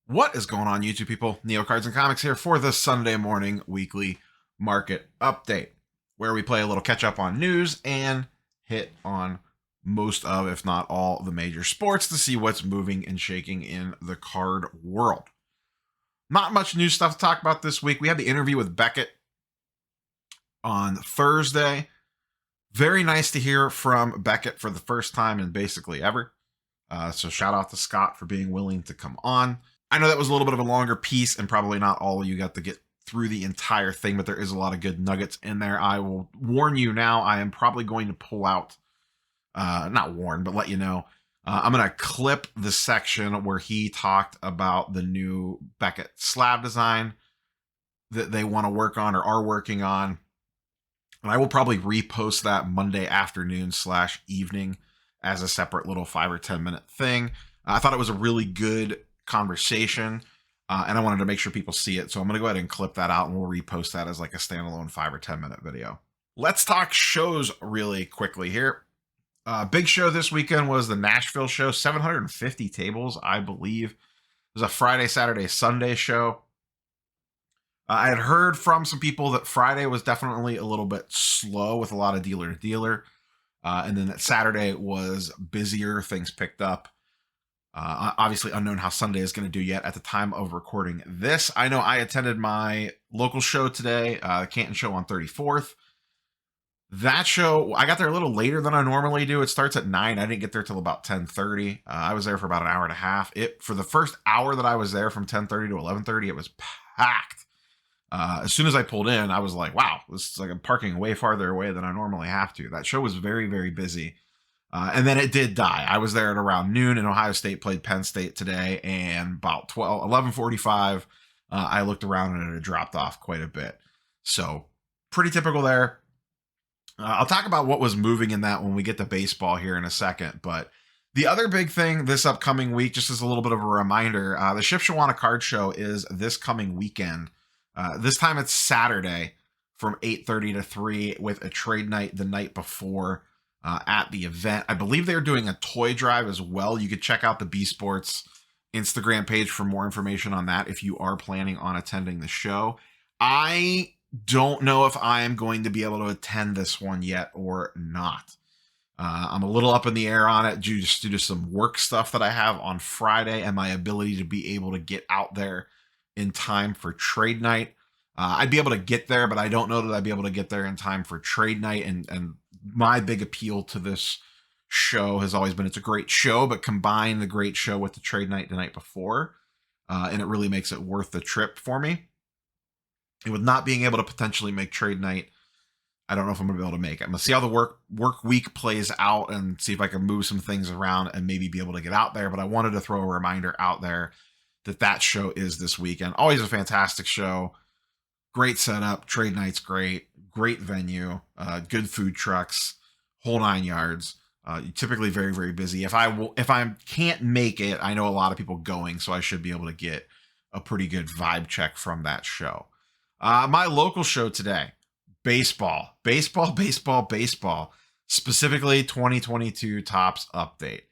What is going on, YouTube people? Neo Cards and Comics here for the Sunday morning weekly market update, where we play a little catch up on news and hit on most of, if not all, the major sports to see what's moving and shaking in the card world. Not much new stuff to talk about this week. We had the interview with Beckett on Thursday. Very nice to hear from Beckett for the first time in basically ever. So shout out to Scott for being willing to come on. I know that was a little bit of a longer piece, and probably not all of you got to get through the entire thing, but there is a lot of good nuggets in there. I will warn you now, I am probably going to pull out, not warn, but let you know. I'm going to clip the section where he talked about the new Beckett slab design that they want to work on or are working on. And I will probably repost that Monday afternoon / evening as a separate little 5 or 10 minute thing. I thought it was a really good conversation, and I wanted to make sure people see it. So I'm going to go ahead and clip that out, and we'll repost that as like a standalone 5 or 10 minute video. Let's talk shows really quickly here. Big show this weekend was the Nashville show, 750 tables, I believe. It was a Friday, Saturday, Sunday show. I had heard from some people that Friday was definitely a little bit slow with a lot of dealer to dealer. And then that Saturday was busier, things picked up. Obviously unknown how Sunday is going to do yet at the time of recording this. I know I attended my local show today, the Canton show on 34th. That show, I got there a little later than I normally do. It starts at 9. I didn't get there till about 10:30. I was there for about an hour and a half. For the first hour that I was there from 10:30 to 11:30, it was packed. As soon as I pulled in, I was like, wow, this is like I'm parking way farther away than I normally have to. That show was very, very busy. And then it did die. I was there at around noon, and Ohio State played Penn State today. And about 11:45, I looked around and it had dropped off quite a bit. So pretty typical there. I'll talk about what was moving in that when we get to baseball here in a second. But the other big thing this upcoming week, just as a little bit of a reminder, the Shipshawana Card Show is this coming weekend. This time it's Saturday from 8:30 to 3 with a trade night the night before at the event. I believe they're doing a toy drive as well. You could check out the B Sports Instagram page for more information on that if you are planning on attending the show. I don't know if I am going to be able to attend this one yet or not. I'm a little up in the air on it due to some work stuff that I have on Friday and my ability to be able to get out there in time for trade night. I'd be able to get there, but I don't know that I'd be able to get there in time for trade night. And my big appeal to this show has always been it's a great show, but combine the great show with the trade night the night before, and it really makes it worth the trip for me. And with not being able to potentially make trade night, I don't know if I'm going to be able to make it. I'm going to see how the work week plays out and see if I can move some things around and maybe be able to get out there. But I wanted to throw a reminder out there that show is this weekend. Always a fantastic show. Great setup. Trade night's great. Great venue. Good food trucks. Whole 9 yards. Typically very, very busy. If I can't make it, I know a lot of people going, so I should be able to get a pretty good vibe check from that show. My local show today, baseball. Specifically 2022 Topps update.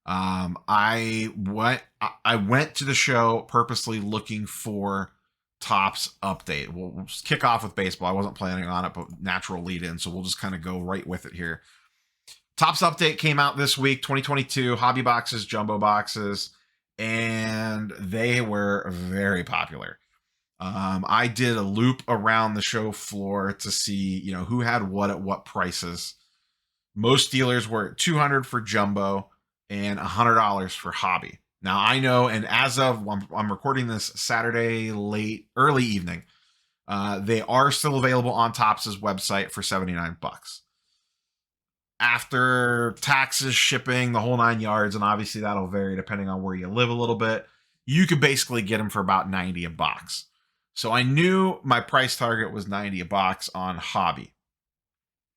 I went to the show purposely looking for Topps update. We'll just kick off with baseball. I wasn't planning on it, but natural lead in, so we'll just kind of go right with it here. Topps update came out this week, 2022 hobby boxes, jumbo boxes, and they were very popular. I did a loop around the show floor to see, who had what at what prices. Most dealers were at $200 for jumbo and $100 for hobby. Now I know, and as of I'm recording this Saturday early evening, they are still available on Topps' website for $79. After taxes, shipping, the whole 9 yards, and obviously that'll vary depending on where you live a little bit, you could basically get them for about $90 a box. So I knew my price target was $90 a box on hobby.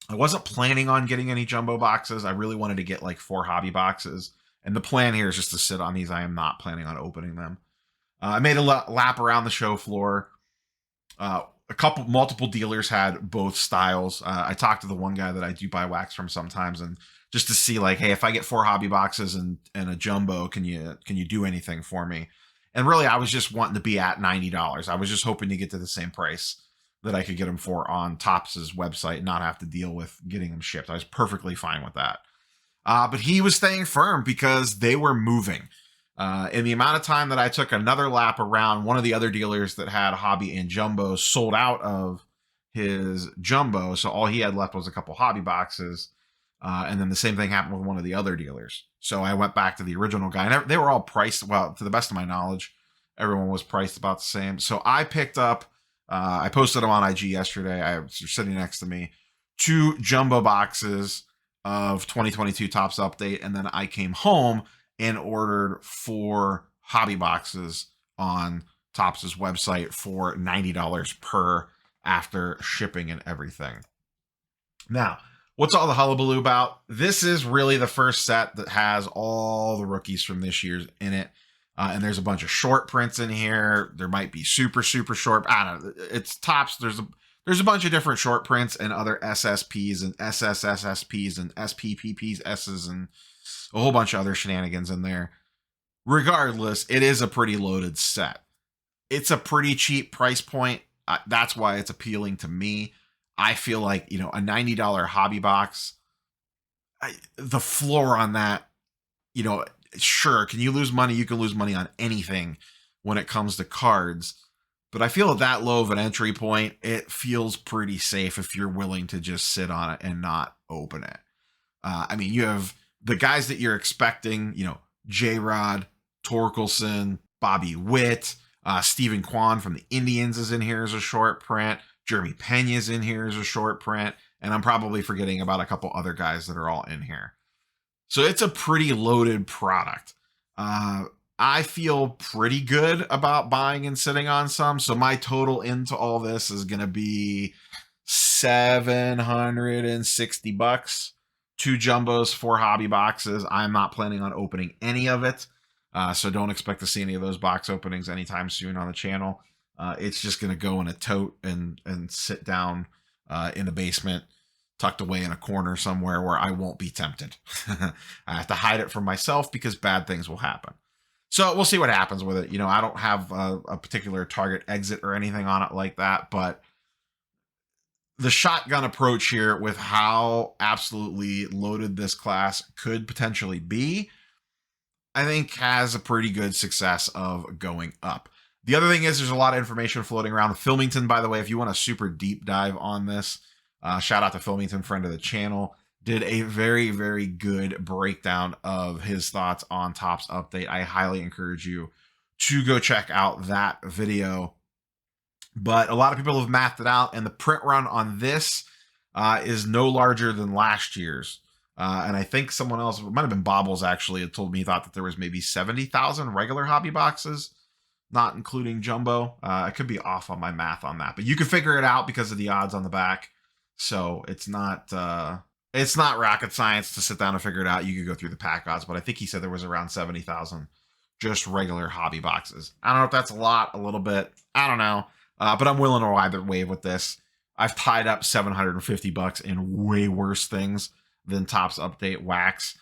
I wasn't planning on getting any jumbo boxes. I really wanted to get like 4 hobby boxes. And the plan here is just to sit on these. I am not planning on opening them. I made a lap around the show floor. Multiple dealers had both styles. I talked to the one guy that I do buy wax from sometimes, and just to see like, hey, if I get 4 hobby boxes and a jumbo, can you do anything for me? And really, I was just wanting to be at $90. I was just hoping to get to the same price that I could get them for on Topps' website and not have to deal with getting them shipped. I was perfectly fine with that. But he was staying firm because they were moving. In the amount of time that I took another lap around, one of the other dealers that had hobby and jumbo sold out of his jumbo. So all he had left was a couple hobby boxes. And then the same thing happened with one of the other dealers. So I went back to the original guy, and they were all priced, well, to the best of my knowledge, everyone was priced about the same. So I picked up, I posted them on IG yesterday. I was sitting next to me, 2 jumbo boxes of 2022 Topps Update. And then I came home and ordered 4 hobby boxes on Topps' website for $90 per after shipping and everything. Now, what's all the hullabaloo about? This is really the first set that has all the rookies from this year's in it. And there's a bunch of short prints in here. There might be super, super short. I don't know. It's Topps. There's a bunch of different short prints and other SSPs and SSSSPs and SPPPs, S's, and a whole bunch of other shenanigans in there. Regardless, it is a pretty loaded set. It's a pretty cheap price point. That's why it's appealing to me. I feel like, a $90 hobby box, the floor on that, sure, can you lose money? You can lose money on anything when it comes to cards. But I feel at that low of an entry point, it feels pretty safe if you're willing to just sit on it and not open it. You have the guys that you're expecting, J-Rod, Torkelson, Bobby Witt, Stephen Kwan from the Indians is in here as a short print. Jeremy Pena's in here as a short print. And I'm probably forgetting about a couple other guys that are all in here. So it's a pretty loaded product. I feel pretty good about buying and sitting on some. So my total into all this is going to be $760. 2 jumbos, 4 hobby boxes. I'm not planning on opening any of it. So don't expect to see any of those box openings anytime soon on the channel. It's just going to go in a tote and sit down in the basement, tucked away in a corner somewhere where I won't be tempted. I have to hide it from myself because bad things will happen. So we'll see what happens with it. I don't have a particular target exit or anything on it like that, but the shotgun approach here with how absolutely loaded this class could potentially be, I think has a pretty good success of going up. The other thing is there's a lot of information floating around. Filmington, by the way, if you want a super deep dive on this, shout out to Filmington, friend of the channel, did a very, very good breakdown of his thoughts on Topps Update. I highly encourage you to go check out that video. But a lot of people have mathed it out, and the print run on this is no larger than last year's. And I think someone else, it might have been Bobbles actually, had told me he thought that there was maybe 70,000 regular hobby boxes, not including jumbo. I could be off on my math on that, but you can figure it out because of the odds on the back. So it's not rocket science to sit down and figure it out. You could go through the pack odds, but I think he said there was around 70,000 just regular hobby boxes. I don't know if that's a lot, a little bit. I don't know. But I'm willing to ride the wave with this. I've tied up $750 in way worse things than Topps Update wax.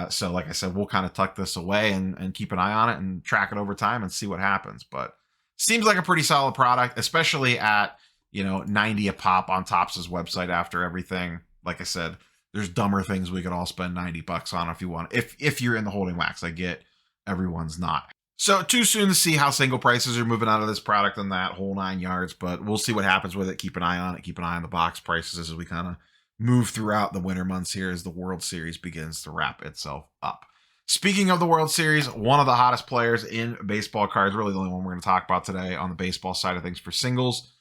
So like I said, we'll kind of tuck this away and keep an eye on it and track it over time and see what happens. But seems like a pretty solid product, especially at, 90 a pop on Topps' website after everything. Like I said, there's dumber things we could all spend $90 on if you want. If you're in the holding wax, I get everyone's not. So too soon to see how single prices are moving out of this product and that whole 9 yards, but we'll see what happens with it. Keep an eye on it. Keep an eye on the box prices as we kind of move throughout the winter months here as the World Series begins to wrap itself up. Speaking of the World Series, one of the hottest players in baseball cards, really the only one we're going to talk about today on the baseball side of things for singles,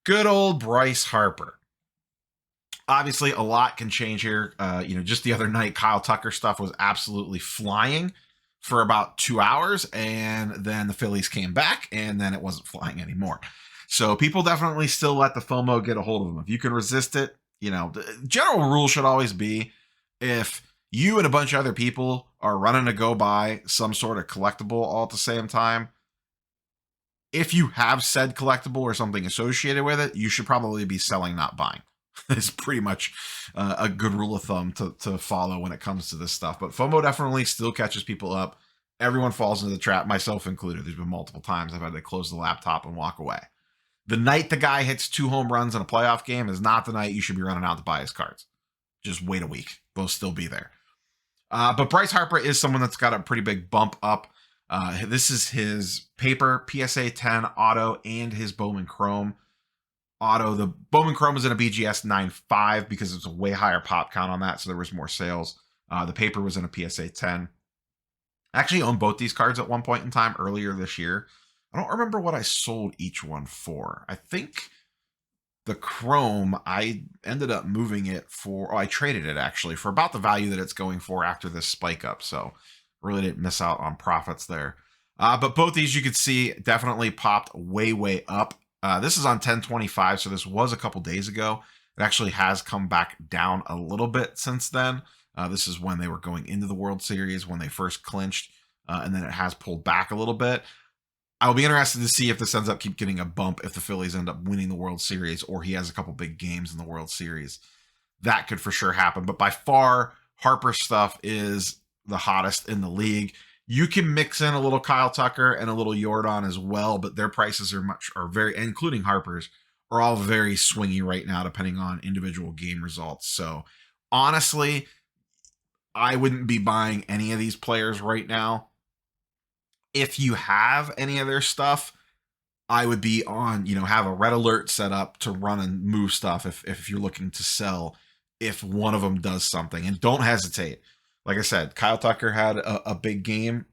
good old Bryce Harper. Obviously, a lot can change here. Just the other night, Kyle Tucker stuff was absolutely flying for about 2 hours, and then the Phillies came back, and then it wasn't flying anymore. So people definitely still let the FOMO get a hold of them. If you can resist it, the general rule should always be if you and a bunch of other people are running to go buy some sort of collectible all at the same time, if you have said collectible or something associated with it, you should probably be selling, not buying. It's pretty much a good rule of thumb to follow when it comes to this stuff. But FOMO definitely still catches people up Everyone falls into the trap, myself included. There's been multiple times I've had to close the laptop and walk away. The night the guy hits 2 home runs in a playoff game is not the night you should be running out to buy his cards. Just wait a week. They'll still be there. But Bryce Harper is someone that's got a pretty big bump up. This is his paper PSA 10 auto and his Bowman Chrome auto. The Bowman Chrome is in a BGS 9.5 because it's a way higher pop count on that, so there was more sales. The paper was in a PSA 10. I actually owned both these cards at one point in time earlier this year. I don't remember what I sold each one for. I think the Chrome, I ended up moving it for, I traded it actually for about the value that it's going for after this spike up. So really didn't miss out on profits there. But both these you could see definitely popped way up. This is on 10/25, so this was a couple days ago. It actually has come back down a little bit since then. This is when they were going into the World Series, when they first clinched, and then it has pulled back a little bit. I'll be interested to see if this ends up keep getting a bump if the Phillies end up winning the World Series or he has a couple big games in the World Series. That could for sure happen. But by far, Harper's stuff is the hottest in the league. You can mix in a little Kyle Tucker and a little Jordan as well, but their prices are very, including Harper's, are all very swingy right now, depending on individual game results. So honestly, I wouldn't be buying any of these players right now. If you have any of their stuff, I would be on, have a red alert set up to run and move stuff if you're looking to sell, if one of them does something. And don't hesitate. Like I said, Kyle Tucker had a big game.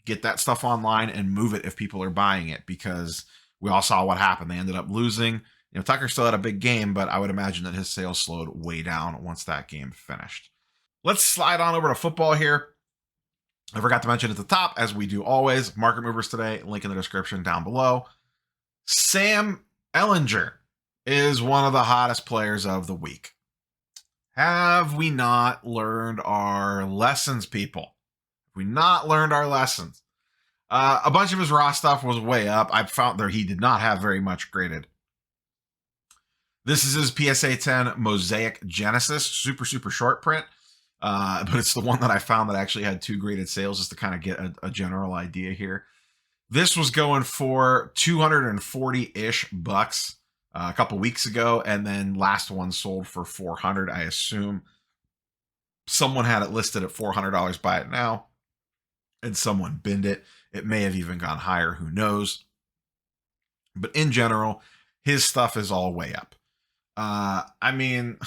Get that stuff online and move it if people are buying it, because we all saw what happened. They ended up losing. Tucker still had a big game, but I would imagine that his sales slowed way down once that game finished. Let's slide on over to football here. I forgot to mention at the top, as we do always, market movers today, link in the description down below. Sam Ehlinger is one of the hottest players of the week. Have we not learned our lessons, people? Have we not learned our lessons? A bunch of his raw stuff was way up. I found that he did not have very much graded. This is his PSA 10 Mosaic Genesis, super short print. But it's the one that I found that actually had 2 graded sales, just to kind of get a general idea here. This was going for 240-ish bucks a couple weeks ago, and then last one sold for 400. I assume someone had it listed at $400, buy it now, and someone binned it. It may have even gone higher, who knows? But in general, his stuff is all way up. I mean,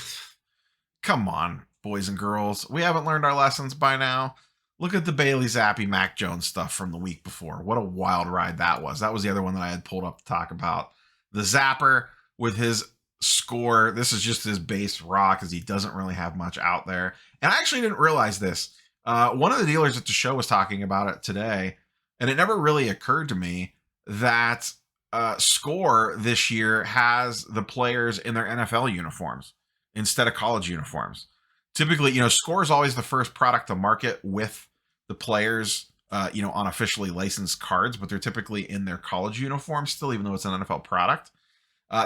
come on, boys and girls. We haven't learned our lessons by now. Look at the Bailey Zappi Mac Jones stuff from the week before. What a wild ride that was. That was the other one that I had pulled up to talk about. The Zapper with his score. This is just his base raw because he doesn't really have much out there. And I actually didn't realize this. One of the dealers at the show was talking about it today, and it never really occurred to me that Score this year has the players in their NFL uniforms instead of college uniforms. Typically, Score is always the first product to market with the players, on officially licensed cards, but they're typically in their college uniforms still, even though it's an NFL product.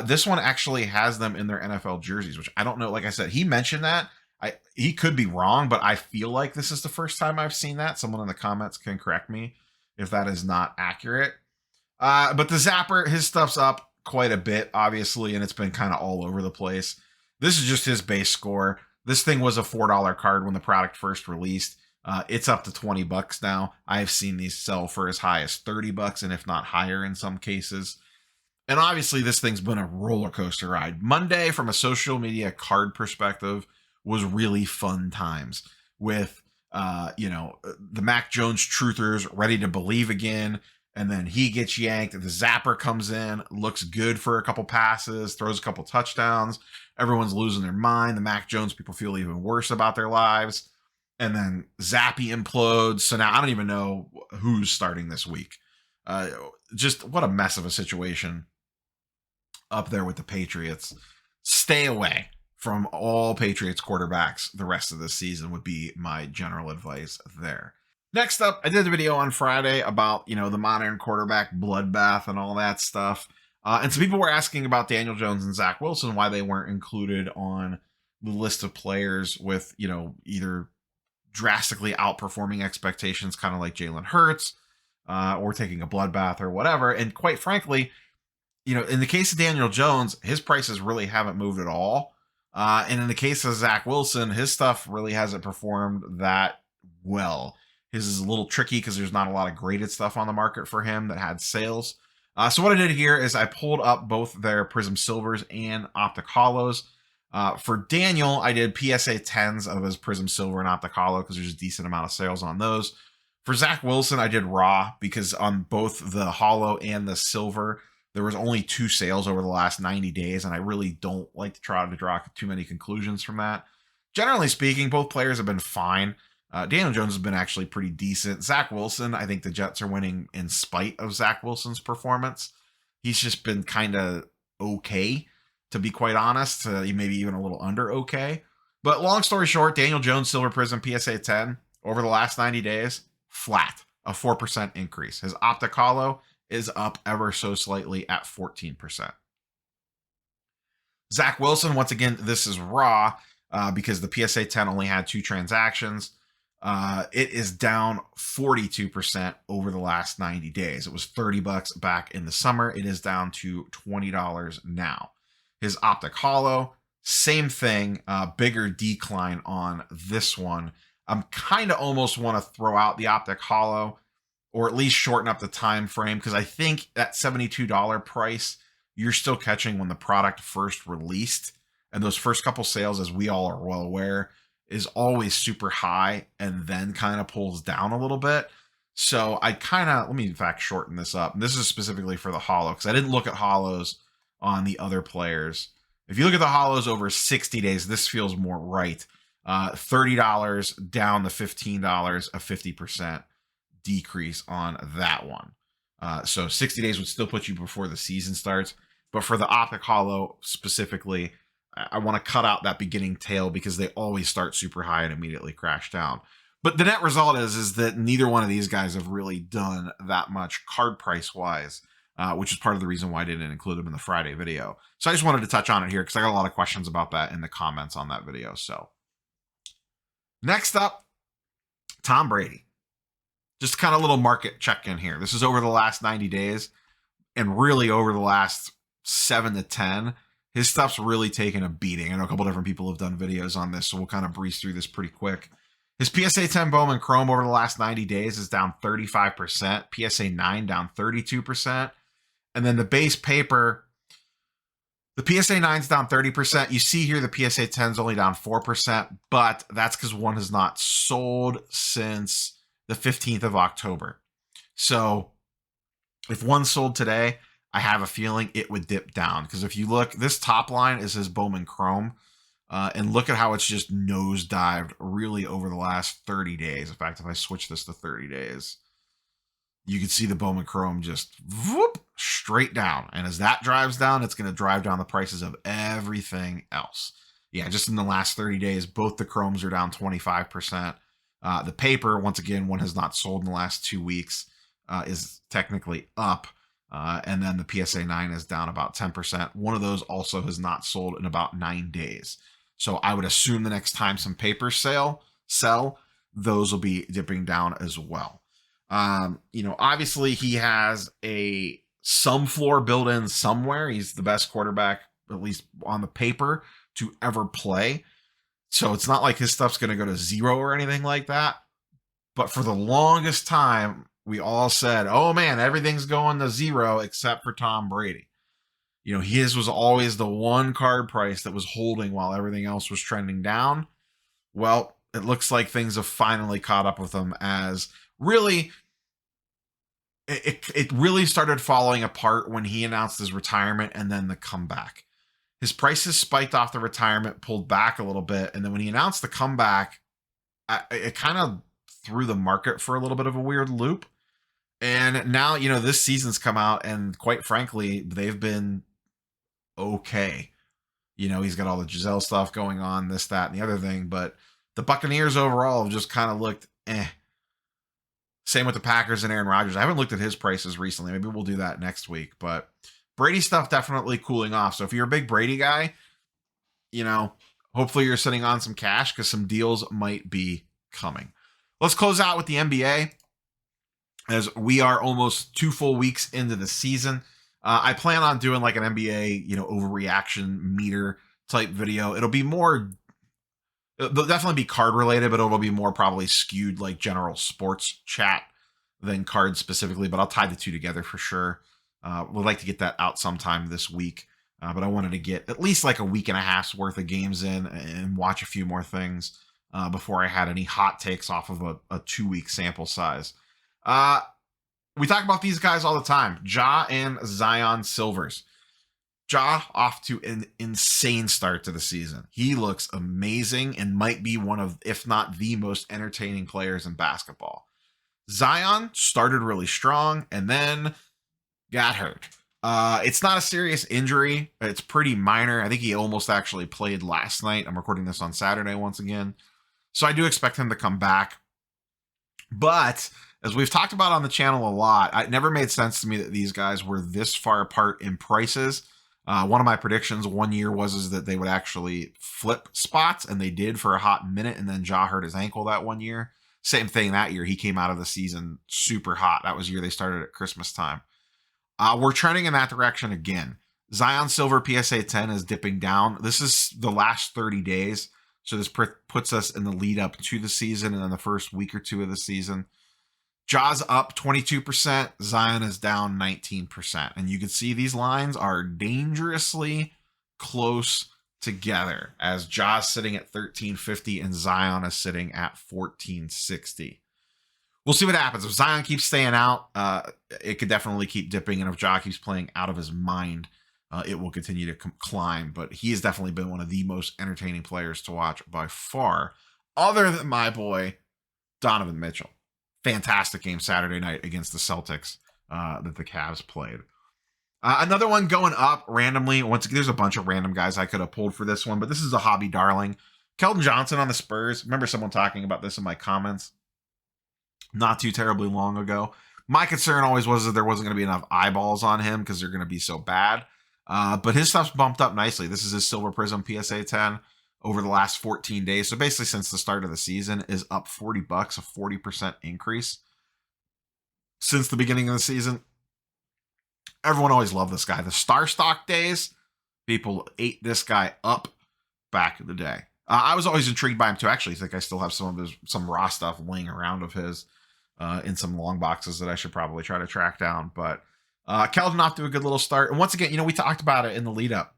This one actually has them in their NFL jerseys, which I don't know. Like I said, he mentioned that. He could be wrong, but I feel like this is the first time I've seen that. Someone in the comments can correct me if that is not accurate. But the Zapper, his stuff's up quite a bit, obviously, and it's been kind of all over the place. This is just his base score. This thing was a $4 card when the product first released. It's up to $20 now. I've seen these sell for as high as $30, and if not higher in some cases. And obviously, this thing's been a roller coaster ride. Monday, from a social media card perspective, was really fun times with, the Mac Jones truthers ready to believe again. And then he gets yanked. The Zapper comes in, looks good for a couple passes, throws a couple touchdowns. Everyone's losing their mind. The Mac Jones people feel even worse about their lives. And then Zappy implodes. So now I don't even know who's starting this week. Just what a mess of a situation up there with the Patriots. Stay away from all Patriots quarterbacks the rest of the season would be my general advice there. Next up, I did a video on Friday about, the modern quarterback bloodbath and all that stuff. And some people were asking about Daniel Jones and Zach Wilson, why they weren't included on the list of players with, either drastically outperforming expectations, kind of like Jalen Hurts, or taking a bloodbath or whatever. And quite frankly, in the case of Daniel Jones, his prices really haven't moved at all. And in the case of Zach Wilson, his stuff really hasn't performed that well. His is a little tricky because there's not a lot of graded stuff on the market for him that had sales. So what I did here is I pulled up both their Prism Silvers and Optic Hollows. For Daniel, I did PSA 10s of his Prism Silver and Optic Hollow because there's a decent amount of sales on those. For Zach Wilson, I did Raw because on both the Hollow and the Silver, there was only 2 sales over the last 90 days, and I really don't like to try to draw too many conclusions from that. Generally speaking, both players have been fine. Daniel Jones has been actually pretty decent. Zach Wilson, I think the Jets are winning in spite of Zach Wilson's performance. He's just been kind of okay, to be quite honest. Maybe even a little under okay. But long story short, Daniel Jones, Silver Prism, PSA 10, over the last 90 days, flat, a 4% increase. His Optic Hollow is up ever so slightly at 14%. Zach Wilson, once again, this is raw because the PSA 10 only had 2 transactions. It is down 42% over the last 90 days. It was $30 back in the summer. It is down to $20 now. His Optic Hollow, same thing, bigger decline on this one. I'm kind of almost want to throw out the Optic Hollow or at least shorten up the time frame because I think that $72 price you're still catching when the product first released. And those first couple sales, as we all are well aware, is always super high and then kind of pulls down a little bit. So I let me in fact shorten this up. And this is specifically for the Hollow because I didn't look at Hollows on the other players. If you look at the Hollows over 60 days, this feels more right. $30 down to $15, a 50% decrease on that one. So 60 days would still put you before the season starts. But for the Optic Hollow specifically, I want to cut out that beginning tail because they always start super high and immediately crash down. But the net result is that neither one of these guys have really done that much card price wise, which is part of the reason why I didn't include them in the Friday video. So I just wanted to touch on it here because I got a lot of questions about that in the comments on that video. So next up, Tom Brady. Just kind of a little market check-in here. This is over the last 90 days and really over the last 7 to 10. His stuff's really taken a beating. I know a couple different people have done videos on this, so we'll kind of breeze through this pretty quick. His PSA 10 Bowman Chrome over the last 90 days is down 35%. PSA 9 down 32%. And then the base paper, the PSA 9's down 30%. You see here the PSA 10's only down 4%, but that's because one has not sold since the 15th of October. So if one sold today, I have a feeling it would dip down because if you look, this top line is his Bowman Chrome, and look at how it's just nosedived really over the last 30 days. In fact, if I switch this to 30 days, you can see the Bowman Chrome just whoop, straight down. And as that drives down, it's going to drive down the prices of everything else. Yeah, just in the last 30 days, both the Chromes are down 25%. The paper, once again, one has not sold in the last 2 weeks, is technically up. And then the PSA 9 is down about 10%. One of those also has not sold in about 9 days. So I would assume the next time some papers sell, those will be dipping down as well. Obviously he has some floor built in somewhere. He's the best quarterback, at least on the paper, to ever play. So it's not like his stuff's going to go to 0 or anything like that. But for the longest time, we all said, oh man, everything's going to 0 except for Tom Brady. His was always the one card price that was holding while everything else was trending down. Well, it looks like things have finally caught up with him as really, it really started falling apart when he announced his retirement and then the comeback. His prices spiked off the retirement, pulled back a little bit. And then when he announced the comeback, it kind of threw the market for a little bit of a weird loop. And now, this season's come out and quite frankly, they've been okay. He's got all the Giselle stuff going on, this, that, and the other thing. But the Buccaneers overall have just kind of looked eh. Same with the Packers and Aaron Rodgers. I haven't looked at his prices recently. Maybe we'll do that next week. But Brady stuff definitely cooling off. So if you're a big Brady guy, hopefully you're sitting on some cash because some deals might be coming. Let's close out with the NBA, as we are almost 2 full weeks into the season. I plan on doing like an NBA, overreaction meter type video. It'll definitely be card related, but it'll be more probably skewed like general sports chat than cards specifically, but I'll tie the two together for sure. Would like to get that out sometime this week, but I wanted to get at least like a week and a half's worth of games in and watch a few more things before I had any hot takes off of a 2-week sample size. We talk about these guys all the time. Ja and Zion Silvers. Ja off to an insane start to the season. He looks amazing and might be one of, if not the most entertaining players in basketball. Zion started really strong and then got hurt. It's not a serious injury. It's pretty minor. I think he almost actually played last night. I'm recording this on Saturday once again. So I do expect him to come back. But as we've talked about on the channel a lot, it never made sense to me that these guys were this far apart in prices. One of my predictions one year was that they would actually flip spots, and they did for a hot minute, and then Ja hurt his ankle that one year. Same thing that year. He came out of the season super hot. That was the year they started at Christmas time. We're trending in that direction again. Zion Silver PSA 10 is dipping down. This is the last 30 days. So this puts us in the lead up to the season and then the first week or two of the season. Ja's up 22%. Zion is down 19%. And you can see these lines are dangerously close together, as Ja's sitting at 1350 and Zion is sitting at 1460. We'll see what happens. If Zion keeps staying out, it could definitely keep dipping. And if Ja keeps playing out of his mind, it will continue to climb. But he has definitely been one of the most entertaining players to watch by far, other than my boy, Donovan Mitchell. Fantastic game Saturday night against the Celtics that the Cavs played. Another one going up randomly. There's a bunch of random guys I could have pulled for this one, but this is a hobby darling. Keldon Johnson on the Spurs. Remember someone talking about this in my comments not too terribly long ago. My concern always was that there wasn't going to be enough eyeballs on him because they're going to be so bad. But his stuff's bumped up nicely. This is his Silver Prism PSA 10 over the last 14 days. So basically since the start of the season is up $40, a 40% increase since the beginning of the season. Everyone always loved this guy. The Star Stock days, people ate this guy up back in the day. I was always intrigued by him too. Actually, I think I still have some raw stuff laying around of his in some long boxes that I should probably try to track down. But Keldon off to a good little start. And once again, we talked about it in the lead up.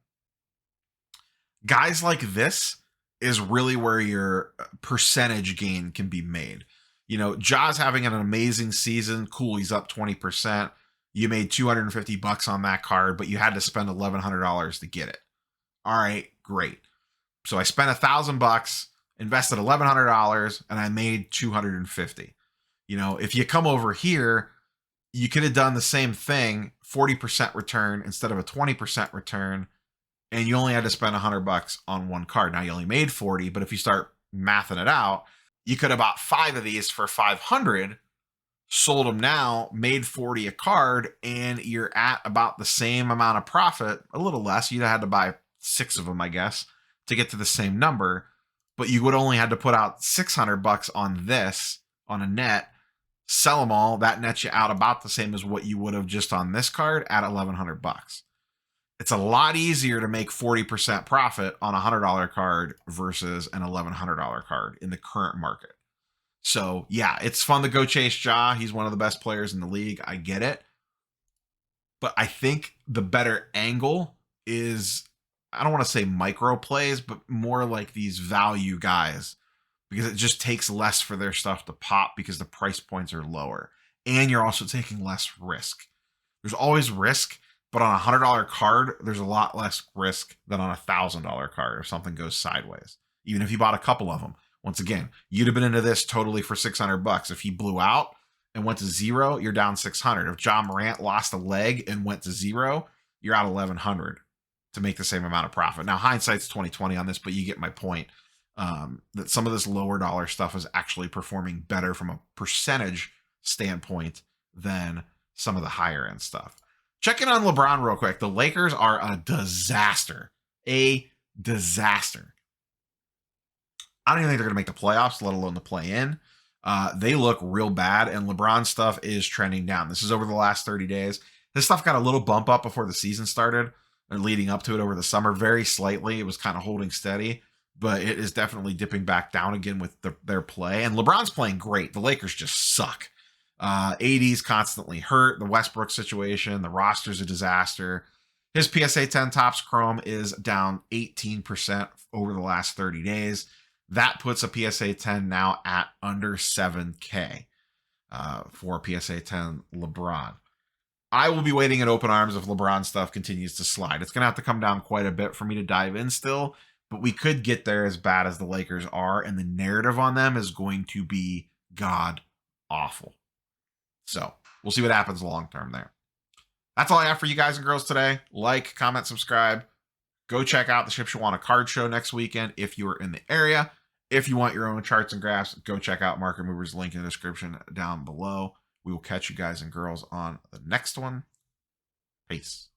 Guys like this is really where your percentage gain can be made. Ja's having an amazing season. Cool, he's up 20%. You made $250 on that card, but you had to spend $1,100 to get it. All right, great. So I spent $1,000, invested $1,100, and I made $250. If you come over here, you could have done the same thing, 40% return instead of a 20% return, and you only had to spend $100 on one card. Now you only made 40, but if you start mathing it out, you could have bought 5 of these for $500, sold them now, made 40 a card, and you're at about the same amount of profit, a little less. You'd have had to buy 6 of them, I guess, to get to the same number, but you would only had to put out $600 on this on a net, sell them all. That nets you out about the same as what you would have just on this card at $1,100. It's a lot easier to make 40% profit on a $100 card versus an $1,100 card in the current market. So yeah, it's fun to go chase Ja. He's one of the best players in the league. I get it. But I think the better angle is, I don't want to say micro plays, but more like these value guys, because it just takes less for their stuff to pop because the price points are lower. And you're also taking less risk. There's always risk, but on a $100 card, there's a lot less risk than on a $1,000 card if something goes sideways. Even if you bought a couple of them. Once again, you'd have been into this totally for $600. If he blew out and went to 0, you're down $600. If Ja Morant lost a leg and went to 0, you're out $1,100 to make the same amount of profit. Now, hindsight's 2020 on this, but you get my point. That some of this lower dollar stuff is actually performing better from a percentage standpoint than some of the higher end stuff. Check in on LeBron real quick. The Lakers are a disaster. A disaster. I don't even think they're going to make the playoffs, let alone the play-in. They look real bad, and LeBron stuff is trending down. This is over the last 30 days. This stuff got a little bump up before the season started, and leading up to it over the summer, very slightly. It was kind of holding steady, but it is definitely dipping back down again with their play. And LeBron's playing great. The Lakers just suck. AD's constantly hurt. The Westbrook situation, the roster's a disaster. His PSA 10 Topps Chrome is down 18% over the last 30 days. That puts a PSA 10 now at under 7K for PSA 10 LeBron. I will be waiting in open arms if LeBron stuff continues to slide. It's going to have to come down quite a bit for me to dive in still, but we could get there as bad as the Lakers are, and the narrative on them is going to be god awful. So we'll see what happens long term there. That's all I have for you guys and girls today. Like, comment, subscribe. Go check out the Shipshawana Card Show next weekend if you are in the area. If you want your own charts and graphs, go check out Market Movers, link in the description down below. We will catch you guys and girls on the next one. Peace.